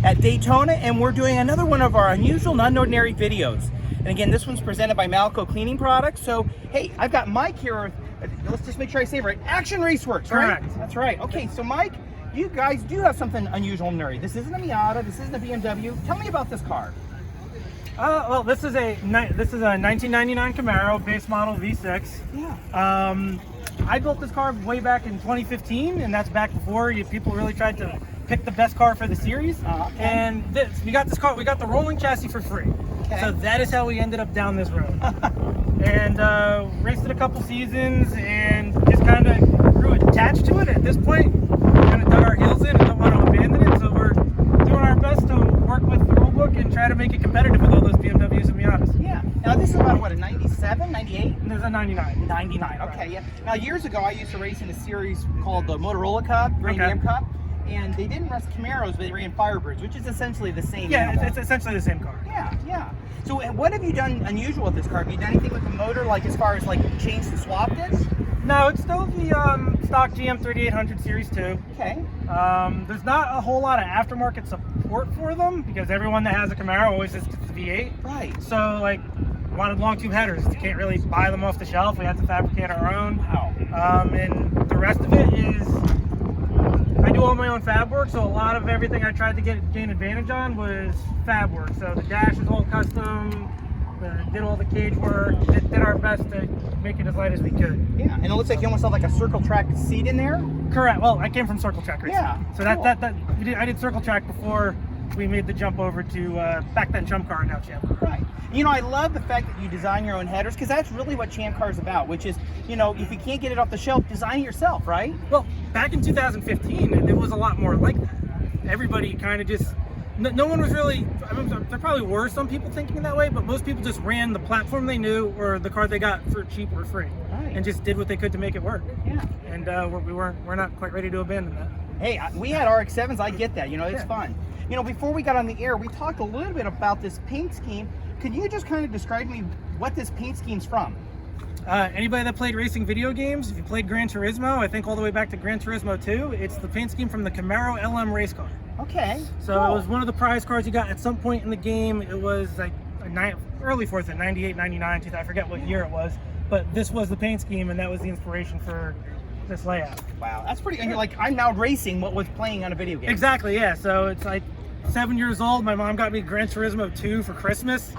at Daytona, and we're doing another one of our unusual and unordinary videos. And again, this one's presented by Malco Cleaning Products. So, hey, I've got Mike here. Let's just make sure I say it right. Action Raceworks, right? Correct. That's right. Okay, so Mike, you guys do have something unusual and ordinary. This isn't a Miata. This isn't a BMW. Tell me about this car. Well, this is a 1999 Camaro base model V6. Yeah. I built this car way back in 2015, and that's back before people really tried to pick the best car for the series. Okay. And we got this car. We got the rolling chassis for free. Okay. So that is how we ended up down this road. And raced it a couple seasons, and just kind of grew attached to it. At this point, we kind of dug our heels in and don't want to abandon it. So we're doing our best to work with the rulebook and try to make it competitive with all those BMWs and Miatas. Yeah. Now this is about what, a 97, 98? And there's a 99. 99. Okay. Right. Yeah. Now years ago, I used to race in a series called the Motorola Cup, Grand Okay. Am Cup, and they didn't race Camaros, but they ran Firebirds, which is essentially the same. Yeah, animal. it's essentially the same car. Yeah, yeah. So what have you done unusual with this car? Have you done anything with the motor, like as far as like changed and swapped it? No, it's still the stock GM 3800 Series 2. Okay. There's not a whole lot of aftermarket support for them because everyone that has a Camaro always just gets the V8. Right. So, like, wanted long tube headers. You can't really buy them off the shelf. We had to fabricate our own. Wow. And the rest of it is, I do all my own fab work, so a lot of everything I tried to gain advantage on was fab work. So the dash is all custom, did all the cage work, did our best to make it as light as we could. Yeah, and it looks like you almost have like a circle track seat in there. Correct. Well, I came from circle track racing. Yeah. So cool. I did circle track before we made the jump over to back then ChampCar and now ChampCar. Right. You know, I love the fact that you design your own headers because that's really what ChampCar is about, which is, you know, if you can't get it off the shelf, design it yourself, right? Well, back in 2015, it was a lot more like that. Everybody kind of just, no one was really, I mean, there probably were some people thinking that way, but most people just ran the platform they knew or the car they got for cheap or free. Right. And just did what they could to make it work. Yeah. And we're not quite ready to abandon that. Hey, we had RX-7s. I get that. You know, it's Yeah. fun. You know, before we got on the air, we talked a little bit about this paint scheme. Could you just kind of describe to me what this paint scheme's from? Anybody that played racing video games, if you played Grand Turismo, I think all the way back to Grand Turismo 2, it's the paint scheme from the Camaro LM race car. Okay. So cool. It was one of the prize cars you got at some point in the game. It was like early 4th, 98, 99, I forget what year it was. But this was the paint scheme, and that was the inspiration for this layout. Wow, that's pretty. And you're like, I'm now racing what was playing on a video game. Exactly, yeah. So it's like 7 years old. My mom got me Gran Turismo 2 for Christmas.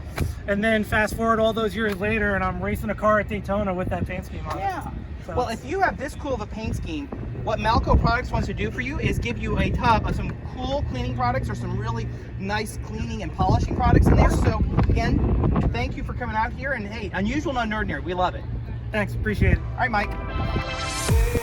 And then fast forward all those years later, and I'm racing a car at Daytona with that paint scheme on it. Yeah. So Well, if you have this cool of a paint scheme, what Malco Products wants to do for you is give you a tub of some cool cleaning products or some really nice cleaning and polishing products in there. So again, thank you for coming out here. And hey, unusual and unordinary. We love it. Thanks, appreciate it. All right, Mike.